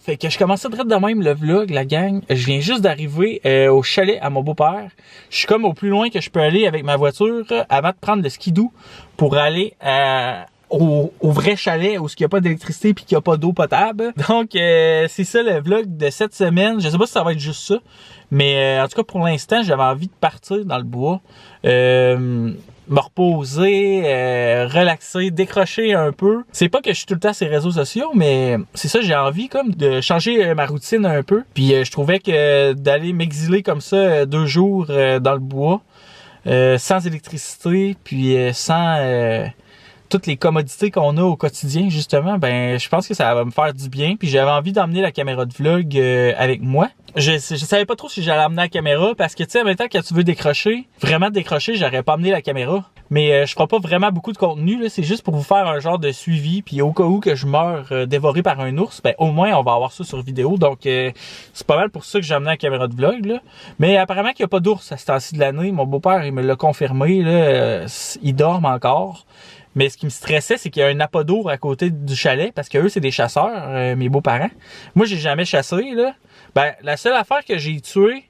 fait que je commençais direct de même le vlog, la gang. Je viens juste d'arriver au chalet à mon beau-père. Je suis comme au plus loin que je peux aller avec ma voiture avant de prendre le skidoo pour aller au vrai chalet où il n'y a pas d'électricité puis qu'il n'y a pas d'eau potable. Donc, c'est ça le vlog de cette semaine. Je sais pas si ça va être juste ça, mais en tout cas, pour l'instant, j'avais envie de partir dans le bois. Me reposer, relaxer, décrocher un peu. C'est pas que je suis tout le temps sur les réseaux sociaux, mais c'est ça, j'ai envie comme de changer ma routine un peu. Puis je trouvais que d'aller m'exiler comme ça 2 jours dans le bois, sans électricité, puis sans toutes les commodités qu'on a au quotidien, justement, ben je pense que ça va me faire du bien. Puis j'avais envie d'emmener la caméra de vlog avec moi. Je savais pas trop si j'allais emmener la caméra parce que tu sais, en même temps, quand tu veux décrocher, vraiment décrocher, j'aurais pas amené la caméra. Mais je ferai pas vraiment beaucoup de contenu, là. C'est juste pour vous faire un genre de suivi. Puis au cas où que je meurs dévoré par un ours, ben au moins on va avoir ça sur vidéo. Donc c'est pas mal pour ça que j'ai amené la caméra de vlog, là. Mais apparemment qu'il y a pas d'ours à ce temps-ci de l'année. Mon beau-père, il me l'a confirmé, là. Ils dorment encore. Mais ce qui me stressait, c'est qu'il y a un apodour à côté du chalet, parce que eux, c'est des chasseurs, mes beaux-parents. Moi, j'ai jamais chassé, là. Ben, la seule affaire que j'ai tuée,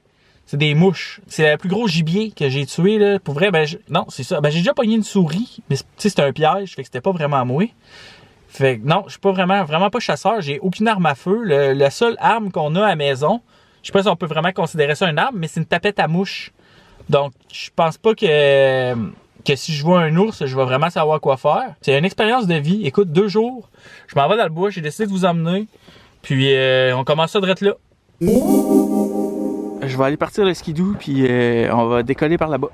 c'est des mouches. C'est le plus gros gibier que j'ai tué, là. Pour vrai, ben, non, c'est ça. Ben, j'ai déjà pogné une souris, mais tu sais, c'était un piège, fait que c'était pas vraiment à moi. Fait que non, je suis pas vraiment pas chasseur. J'ai aucune arme à feu. La seule arme qu'on a à la maison, je sais pas si on peut vraiment considérer ça une arme, mais c'est une tapette à mouche. Donc, je pense pas que si je vois un ours, je vais vraiment savoir quoi faire. C'est une expérience de vie. Écoute, 2 jours, je m'en vais dans le bois, j'ai décidé de vous emmener. Puis on commence ça direct là. Je vais aller partir le skidoo, puis on va décoller par là-bas.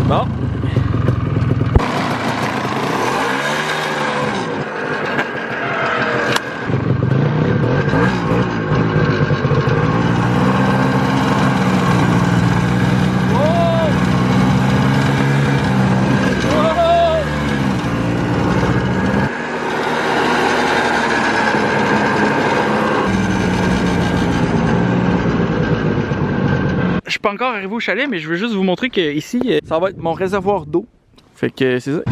Bon. Je suis pas encore arrivé au chalet, mais je veux juste vous montrer que ici, ça va être mon réservoir d'eau. Fait que c'est ça.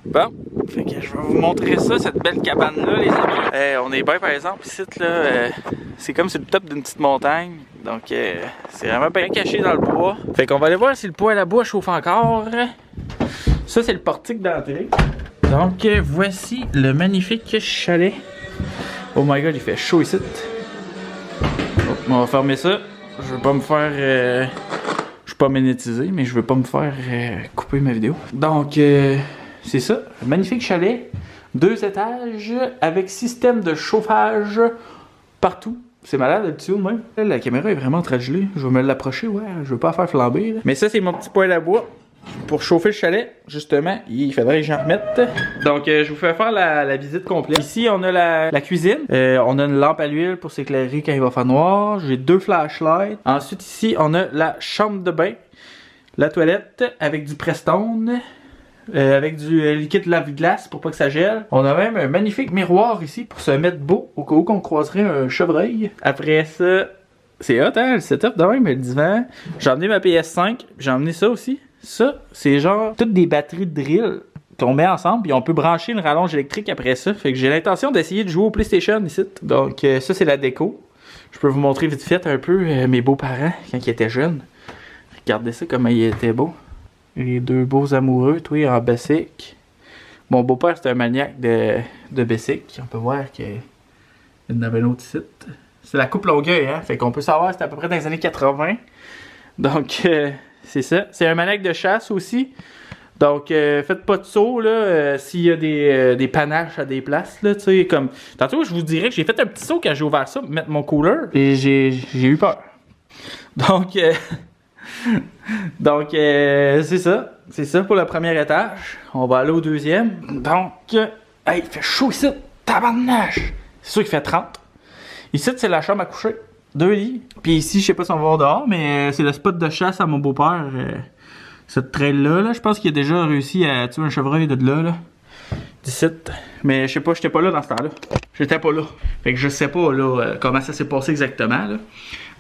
Bon, fait que je vais vous montrer ça, cette belle cabane-là, les amis. On est bien, par exemple, ici, là, c'est comme sur le top d'une petite montagne. Donc, c'est vraiment bien caché dans le bois. Fait qu'on va aller voir si le poêle à bois chauffe encore. Ça, c'est le portique d'entrée. Donc, voici le magnifique chalet. Oh my god, il fait chaud ici. Oh, on va fermer ça. Je veux pas me faire... je suis pas monétisé, mais je veux pas me faire couper ma vidéo. Donc, c'est ça, magnifique chalet, 2 étages avec système de chauffage partout. C'est malade le dessus même. Là, la caméra est vraiment très gelée. Je vais me l'approcher, ouais, je veux pas la faire flamber. Là. Mais ça, c'est mon petit poêle à bois pour chauffer le chalet. Justement, il faudrait que j'en remette. Donc, je vous fais faire la visite complète. Ici, on a la cuisine. On a une lampe à l'huile pour s'éclairer quand il va faire noir. J'ai 2 flashlights. Ensuite, ici, on a la chambre de bain, la toilette avec du Prestone. Avec du liquide lave-glace pour pas que ça gèle. On a même un magnifique miroir ici pour se mettre beau au cas où qu'on croiserait un chevreuil. Après ça, c'est hot hein, le setup de même, le divan. J'ai emmené ma PS5, j'ai emmené ça aussi. Ça, c'est genre toutes des batteries de drill qu'on met ensemble puis on peut brancher une rallonge électrique après ça. Fait que j'ai l'intention d'essayer de jouer au PlayStation ici. Donc ça c'est la déco. Je peux vous montrer vite fait un peu mes beaux-parents quand ils étaient jeunes. Regardez ça comment ils étaient beaux. Les 2 beaux amoureux, toi en Bessic. Mon beau-père c'est un maniaque de Bessic. On peut voir qu'il y en avait un autre site. C'est la coupe Longueuil, hein. Fait qu'on peut savoir que c'était à peu près dans les années 80. Donc c'est ça. C'est un maniaque de chasse aussi. Donc faites pas de saut là. S'il y a des panaches à des places là, tu sais comme. Tantôt je vous dirais que j'ai fait un petit saut quand j'ai ouvert ça pour mettre mon cooler. Et j'ai eu peur. Donc c'est ça. c'est ça pour le premier étage. On va aller au deuxième. Donc, hey, il fait chaud ici, tabarnache! C'est sûr qu'il fait 30. Ici, c'est la chambre à coucher. 2 lits. Puis ici, je sais pas si on va voir dehors, mais c'est le spot de chasse à mon beau-père. Cette trail-là, là, je pense qu'il a déjà réussi à tuer un chevreuil de là. D'ici. Mais je sais pas, j'étais pas là dans ce temps-là. J'étais pas là. Fait que je sais pas là comment ça s'est passé exactement. Là.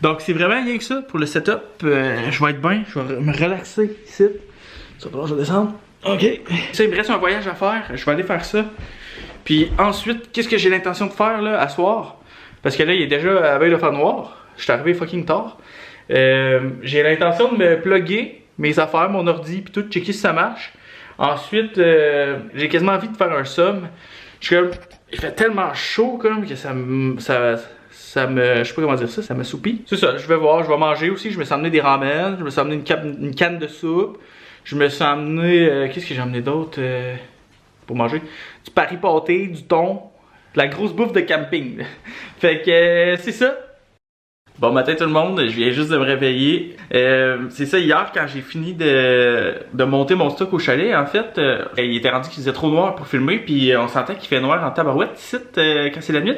Donc c'est vraiment rien que ça pour le setup. Je vais être bien, je vais me relaxer ici. Ça va, je vais descendre. Ok. Ça, il me reste un voyage à faire. Je vais aller faire ça. Puis ensuite, qu'est-ce que j'ai l'intention de faire là, à soir? Parce que là, il est déjà à veille de faire noir. Je suis arrivé fucking tard. J'ai l'intention de me plugger mes affaires, mon ordi, puis tout, checker si ça marche. Ensuite, j'ai quasiment envie de faire un somme. Je suis comme, il fait tellement chaud comme que ça me, je sais pas comment dire ça, ça m'assoupit. C'est ça, je vais voir, je vais manger aussi. Je me suis amené des ramen, je me suis amené une canne de soupe. Je me suis amené, qu'est-ce que j'ai amené d'autre pour manger? Du pari pâté, du thon, de la grosse bouffe de camping. Fait que c'est ça. Bon matin tout le monde, je viens juste de me réveiller. C'est ça, hier quand j'ai fini de monter mon stock au chalet, en fait, il était rendu qu'il faisait trop noir pour filmer, puis on sentait qu'il fait noir en tabarouette ici quand c'est la nuit.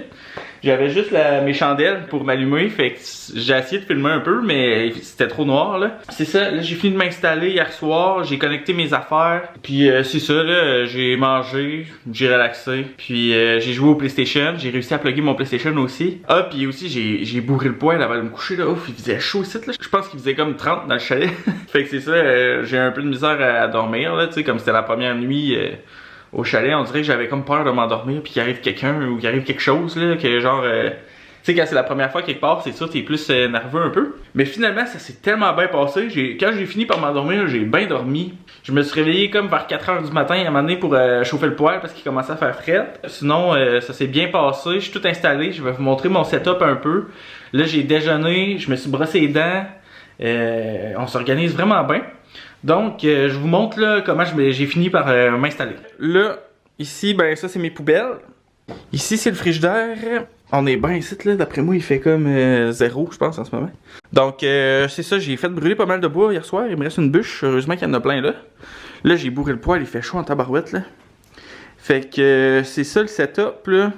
J'avais juste mes chandelles pour m'allumer, fait que j'ai essayé de filmer un peu, mais c'était trop noir là. C'est ça, là j'ai fini de m'installer hier soir, j'ai connecté mes affaires, puis c'est ça là, j'ai mangé, j'ai relaxé, puis j'ai joué au PlayStation, j'ai réussi à plugger mon PlayStation aussi. Ah puis aussi j'ai bourré le poêle avant de me coucher là, ouf il faisait chaud ici là, je pense qu'il faisait comme 30 dans le chalet. Fait que c'est ça, j'ai un peu de misère à dormir là, tu sais comme c'était la première nuit. Au chalet, on dirait que j'avais comme peur de m'endormir puis qu'il arrive quelqu'un ou qu'il arrive quelque chose là, que genre tu sais quand c'est la première fois quelque part, c'est sûr t'es plus nerveux un peu. Mais finalement ça s'est tellement bien passé, quand j'ai fini par m'endormir, j'ai bien dormi. Je me suis réveillé comme vers 4h du matin à un moment donné pour chauffer le poêle parce qu'il commençait à faire fret. Sinon ça s'est bien passé, je suis tout installé, je vais vous montrer mon setup un peu. Là j'ai déjeuné, je me suis brossé les dents, on s'organise vraiment bien. Donc, je vous montre là comment j'ai fini par m'installer. Là, ici, ben ça c'est mes poubelles. Ici c'est le frigidaire. On est bien ici là, d'après moi il fait comme 0 je pense en ce moment. Donc c'est ça, j'ai fait brûler pas mal de bois hier soir. Il me reste une bûche, heureusement qu'il y en a plein là. Là j'ai bourré le poêle, il fait chaud en tabarouette là. Fait que c'est ça le setup là.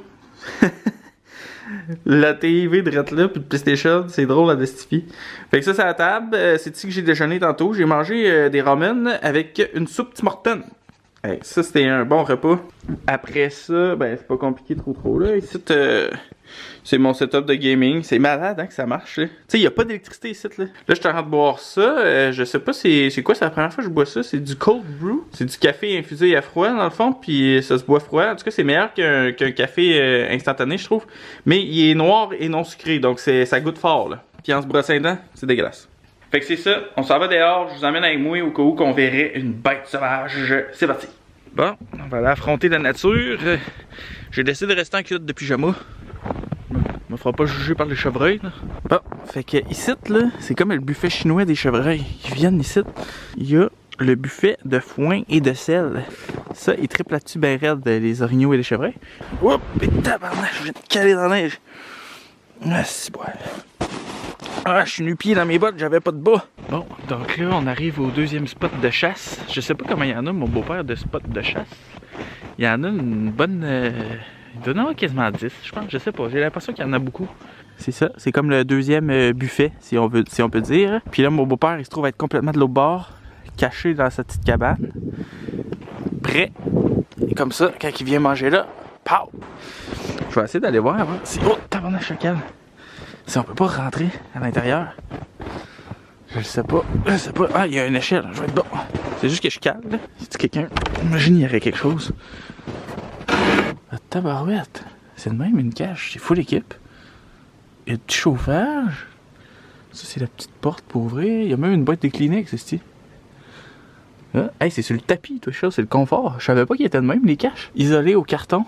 La TV de là, puis le PlayStation, c'est drôle à destifier. Fait que ça, c'est à la table. C'est ici que j'ai déjeuné tantôt. J'ai mangé des ramen avec une soupe Tim Hortons. Hey, ça, c'était un bon repas. Après ça, ben, c'est pas compliqué trop là. Ici, c'est mon setup de gaming. C'est malade, hein, que ça marche, là. Tu sais, il n'y a pas d'électricité ici, là. Là, je suis en train de boire ça. Je sais pas c'est quoi, c'est la première fois que je bois ça. C'est du cold brew. C'est du café infusé à froid, dans le fond, puis ça se boit froid. En tout cas, c'est meilleur qu'un café instantané, je trouve. Mais il est noir et non sucré, donc ça goûte fort, là. Puis en se brossant les dents, c'est dégueulasse. Fait que c'est ça, on s'en va dehors, je vous emmène avec moi au cas où qu'on verrait une bête sauvage. C'est parti. Bon, on va aller affronter la nature. J'ai décidé de rester en culotte de pyjama. Je me fera pas juger par les chevreuils, là. Bon, fait que ici, là, c'est comme le buffet chinois des chevreuils. Ils viennent ici. Il y a le buffet de foin et de sel. Ça, ils triplent là-dessus ben raide, les orignaux et les chevreuils. Oups, et tabarnak, je viens de caler dans la neige. Ah, c'est bon. Ah, je suis nu-pied dans mes bottes, j'avais pas de bas. Bon, donc là, on arrive au deuxième spot de chasse. Je sais pas comment il y en a, mon beau-père, de spot de chasse. Il y en a une bonne... il doit en avoir quasiment 10, je pense, je sais pas. J'ai l'impression qu'il y en a beaucoup. C'est ça, c'est comme le deuxième buffet, si on peut dire. Puis là, mon beau-père, il se trouve être complètement de l'autre bord, caché dans sa petite cabane. Prêt. Et comme ça, quand il vient manger là, pow! Je vais essayer d'aller voir avant. Oh, tabarnak, chacal! Si on peut pas rentrer à l'intérieur. Je sais pas. Ah, il y a une échelle, je vais être bon. C'est juste que je cale, là. C'est quelqu'un. Imagine, il y aurait quelque chose. La tabarouette. C'est de même une cage, c'est full équipe. Il y a du chauffage. Ça, c'est la petite porte pour ouvrir. Il y a même une boîte de Kleenex, c'est ah, hey, c'est sur le tapis, tout ça, c'est le confort. Je savais pas qu'il y était de même, les caches. Isolées au carton.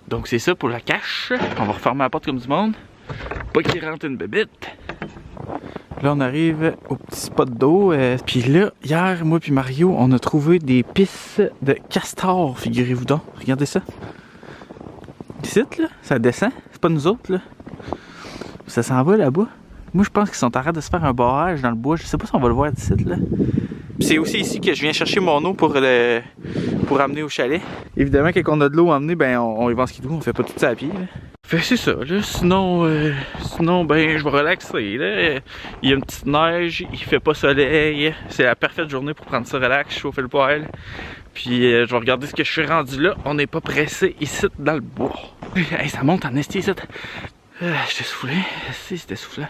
Donc, c'est ça pour la cache. On va refermer la porte comme du monde. Pas qu'il rentre une bébite. Là, on arrive au petit spot d'eau. Puis là, hier, moi puis Mario, on a trouvé des pistes de castor, figurez-vous donc. Regardez ça. Ici, là, ça descend. C'est pas nous autres, là. Ça s'en va là-bas. Moi, je pense qu'ils sont en train de se faire un barrage dans le bois. Je sais pas si on va le voir d'ici, là. C'est aussi ici que je viens chercher mon eau pour amener au chalet. Évidemment, quand on a de l'eau à amener, ben on y va en skidoo, on fait pas tout ça à pied. Là. Fait c'est ça, là. Sinon, ben je vais relaxer. Là. Il y a une petite neige, il fait pas soleil. C'est la parfaite journée pour prendre ça relax, chauffer le poêle. Puis je vais regarder ce que je suis rendu là. On n'est pas pressé ici dans le bois. Hey, ça monte en esti ici. J'étais soufflé. Si, c'était soufflant.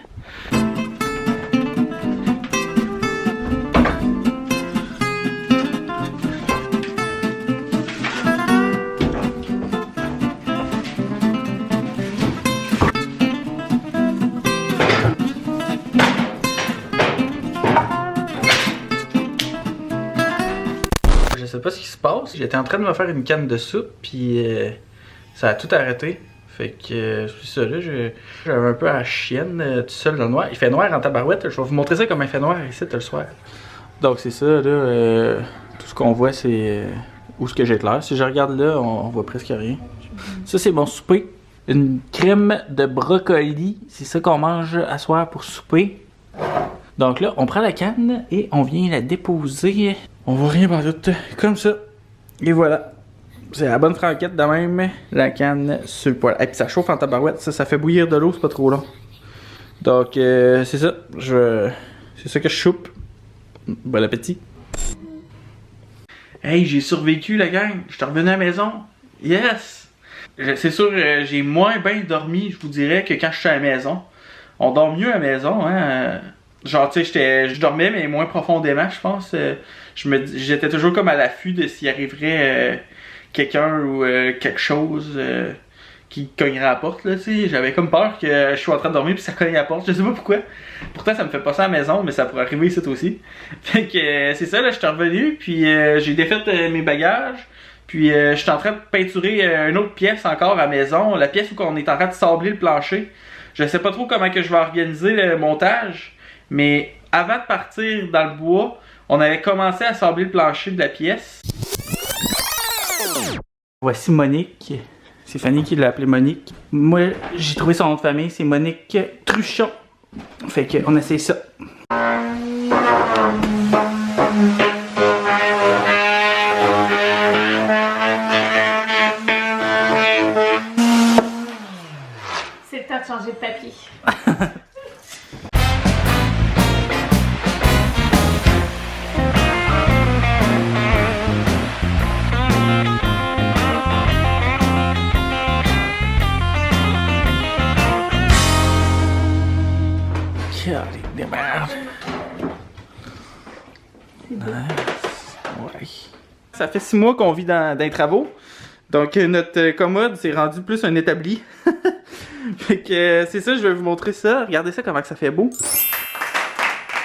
Je sais pas ce qui se passe. J'étais en train de me faire une canne de soupe, puis ça a tout arrêté. Fait que c'est ça là, j'avais un peu à la chienne tout seul dans le noir. Il fait noir en tabarouette. Je vais vous montrer ça comme il fait noir ici le soir. Donc c'est ça là, tout ce qu'on voit c'est où ce que j'éclaire. Si je regarde là, on voit presque rien. Ça c'est mon souper. Une crème de brocoli. C'est ça qu'on mange à soir pour souper. Donc là, on prend la canne et on vient la déposer. On voit rien par tout, comme ça. Et voilà. C'est la bonne franquette de même, la canne sur le poêle. Et puis ça chauffe en tabarouette, ça fait bouillir de l'eau, c'est pas trop long. Donc c'est ça, c'est ça que je choupe. Bon appétit. Hey, j'ai survécu la gang, je suis revenu à la maison. Yes! C'est sûr, j'ai moins bien dormi, je vous dirais, que quand je suis à la maison. On dort mieux à la maison, hein. Genre, tu sais, je dormais, mais moins profondément, je pense. J'étais toujours comme à l'affût de s'il arriverait quelqu'un ou quelque chose qui cognerait à la porte, là, tu sais. J'avais comme peur que je sois en train de dormir puis ça cogne à la porte, je sais pas pourquoi. Pourtant, ça me fait pas ça à la maison, mais ça pourrait arriver ici aussi. Fait que c'est ça, là, je suis revenu, puis j'ai défait mes bagages. Puis je suis en train de peinturer une autre pièce encore à la maison, la pièce où on est en train de sabler le plancher. Je sais pas trop comment que je vais organiser le montage. Mais avant de partir dans le bois, on avait commencé à sabler le plancher de la pièce. Voici Monique. C'est Fanny qui l'a appelée Monique. Moi, j'ai trouvé son nom de famille, c'est Monique Truchon. Fait qu'on essaye ça. C'est le temps de changer de papier. Des merdes. Ouais. Ça fait 6 mois qu'on vit dans les travaux. Donc notre commode s'est rendu plus un établi. Fait que c'est ça, je vais vous montrer ça. Regardez ça comment que ça fait beau.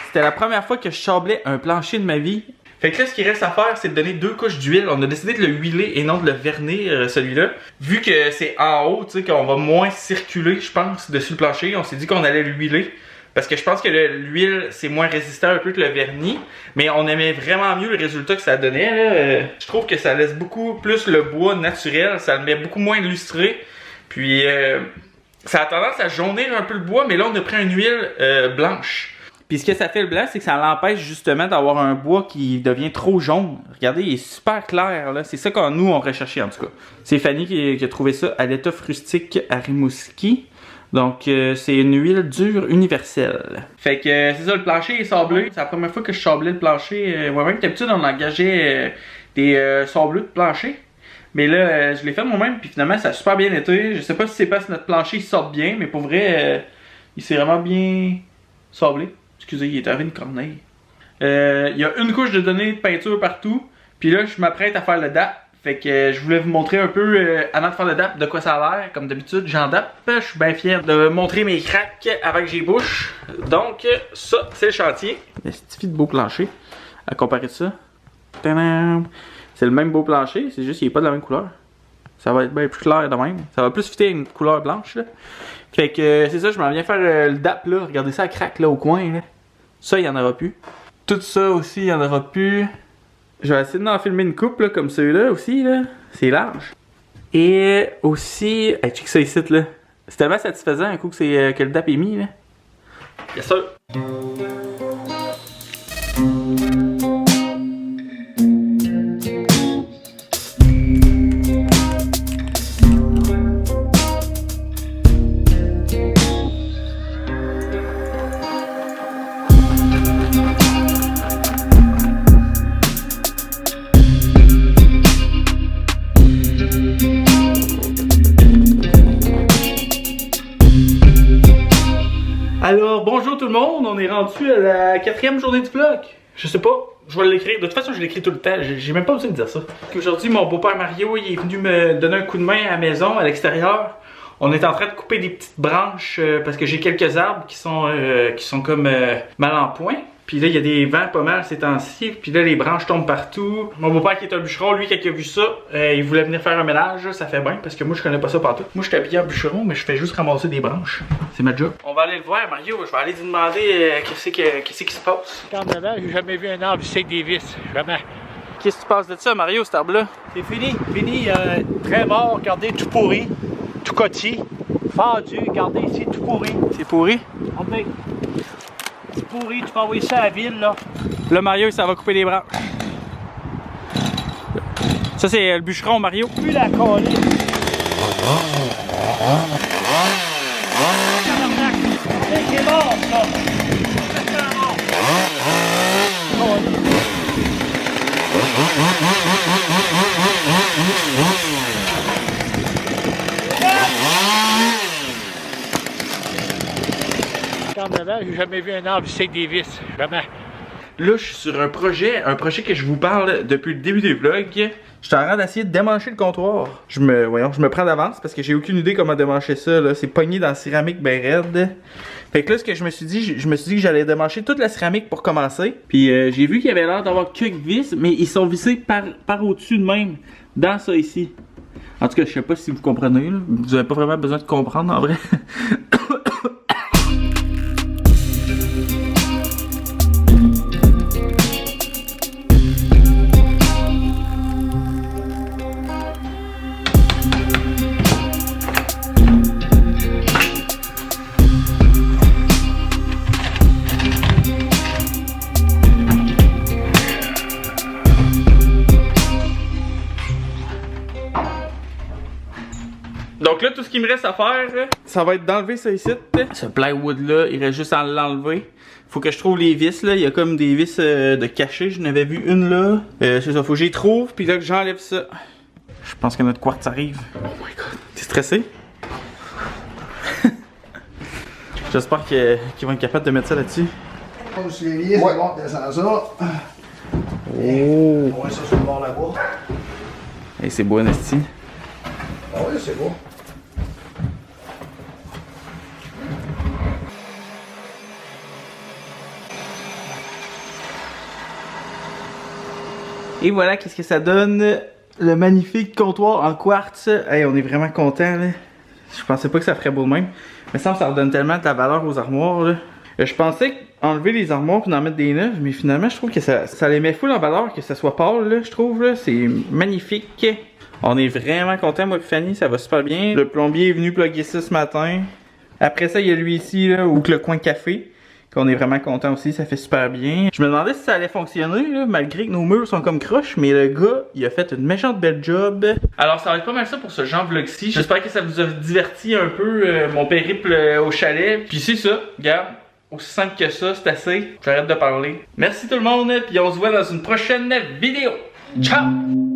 C'était la première fois que je sablais un plancher de ma vie. Fait que là, ce qu'il reste à faire, c'est de donner 2 couches d'huile. On a décidé de le huiler et non de le vernir, celui-là. Vu que c'est en haut, tu sais, qu'on va moins circuler, je pense, dessus le plancher, on s'est dit qu'on allait l'huiler. Parce que je pense que l'huile, c'est moins résistant un peu que le vernis. Mais on aimait vraiment mieux le résultat que ça donnait. Là. Je trouve que ça laisse beaucoup plus le bois naturel. Ça le met beaucoup moins lustré. Puis, ça a tendance à jaunir un peu le bois. Mais là, on a pris une huile blanche. Puis ce que ça fait le blanc, c'est que ça l'empêche justement d'avoir un bois qui devient trop jaune. Regardez, il est super clair là. C'est ça que nous, on recherchait en tout cas. C'est Fanny qui a trouvé ça à l'étoffe rustique à Rimouski. Donc, c'est une huile dure universelle. Fait que c'est ça, le plancher est sablé. C'est la première fois que je sablais le plancher. Moi-même, d'habitude, on engageait des sableux de plancher. Mais là, je l'ai fait moi-même, puis finalement, ça a super bien été. Je sais pas si c'est parce que notre plancher sort bien, mais pour vrai, il s'est vraiment bien sablé. Excusez, il est arrivé une corneille. Il y a une couche de données de peinture partout. Puis là, je m'apprête à faire le DAP. Fait que je voulais vous montrer un peu, avant de faire le DAP, de quoi ça a l'air. Comme d'habitude, j'en DAP. Je suis bien fier de montrer mes cracks avec j'ai bouche. Donc, ça, c'est le chantier. Il suffit de beau plancher. À comparer de ça. C'est le même beau plancher, c'est juste qu'il n'est pas de la même couleur. Ça va être bien plus clair de même. Ça va plus fitter une couleur blanche, là. Fait que c'est ça, je m'en viens faire le DAP, là. Regardez ça, crack, là, au coin, là. Ça, il n'y en aura plus. Tout ça aussi, il n'y en aura plus. Je vais essayer d'en filmer une coupe, là, comme celui-là aussi, là. C'est large. Et aussi... Hey, check ça ici, là. C'est tellement satisfaisant un coup que, que le DAP est mis, là. Yes, sir. Alors bonjour tout le monde, on est rendu à la 4e journée du vlog. Je sais pas, je vais l'écrire. De toute façon, je l'écris tout le temps, j'ai même pas besoin de dire ça. Aujourd'hui, mon beau-père Mario, il est venu me donner un coup de main à la maison, à l'extérieur. On est en train de couper des petites branches parce que j'ai quelques arbres qui sont comme mal en point. Puis là, il y a des vents pas mal ces temps-ci. Puis là, les branches tombent partout. Mon beau-père qui est un bûcheron, lui, quand il a vu ça, il voulait venir faire un ménage. Ça fait bien parce que moi, je connais pas ça partout. Moi, je suis habillé en bûcheron, mais je fais juste ramasser des branches. C'est ma job. On va aller le voir, Mario. Je vais aller lui demander qu'est-ce qui se passe. Quand j'ai jamais vu un arbre ici avec des vis. Jamais. Qu'est-ce que tu penses de ça, Mario, cet arbre-là? C'est fini. Fini. Très mort. Regardez, tout pourri. Tout cotis. Fendu. Regardez ici, tout pourri. C'est pourri? Regardez. C'est pourri. Tu peux envoyer ça à la ville, là. Là, Mario, ça va couper les branches. Ça, c'est le bûcheron, Mario. Plus la colline. C'est mort, ça. C'est mort. J'ai jamais vu un arbre ici avec des vis. Jamais. Là, je suis sur un projet que je vous parle depuis le début du vlog. Je suis en train d'essayer de démancher le comptoir. Je me prends d'avance parce que j'ai aucune idée comment démancher ça. C'est pogné dans la céramique bien raide. Fait que là, ce que je me suis dit que j'allais démancher toute la céramique pour commencer. Puis j'ai vu qu'il y avait l'air d'avoir quelques vis, mais ils sont vissés par au-dessus de même, dans ça ici. En tout cas, je sais pas si vous comprenez. Là. Vous avez pas vraiment besoin de comprendre en vrai. Donc là, tout ce qu'il me reste à faire, ça va être d'enlever ça ici. Ce plywood là, il reste juste à l'enlever. Faut que je trouve les vis là. Il y a comme des vis de cachet. Je n'avais vu une là. C'est ça, faut que j'y trouve. Puis là que j'enlève ça. Je pense que notre quartz arrive. Oh my god. T'es stressé? J'espère qu'ils vont être capables de mettre ça là-dessus. Pose les vis, ouais. Bon, descends ça. Oh! On va ça sur le bord là-bas. Hey, c'est beau, Nasty. Ah oui, c'est beau. Et voilà, qu'est-ce que ça donne, le magnifique comptoir en quartz. Hey, on est vraiment content là. Je pensais pas que ça ferait beau de même. Mais ça redonne tellement de la valeur aux armoires là. Je pensais enlever les armoires pour en mettre des neuves, mais finalement je trouve que ça les met full en valeur, que ça soit pâle là, je trouve là. C'est magnifique. On est vraiment content, moi et Fanny, ça va super bien. Le plombier est venu plugger ça ce matin. Après ça, il y a lui ici là, ou le coin café. Qu'on est vraiment content aussi, ça fait super bien. Je me demandais si ça allait fonctionner, là, malgré que nos murs sont comme croches, mais le gars, il a fait une méchante belle job. Alors ça va être pas mal ça pour ce genre vlog-ci. J'espère que ça vous a diverti un peu, mon périple au chalet. Puis c'est ça, regarde, aussi simple que ça, c'est assez. J'arrête de parler. Merci tout le monde, puis on se voit dans une prochaine vidéo. Ciao!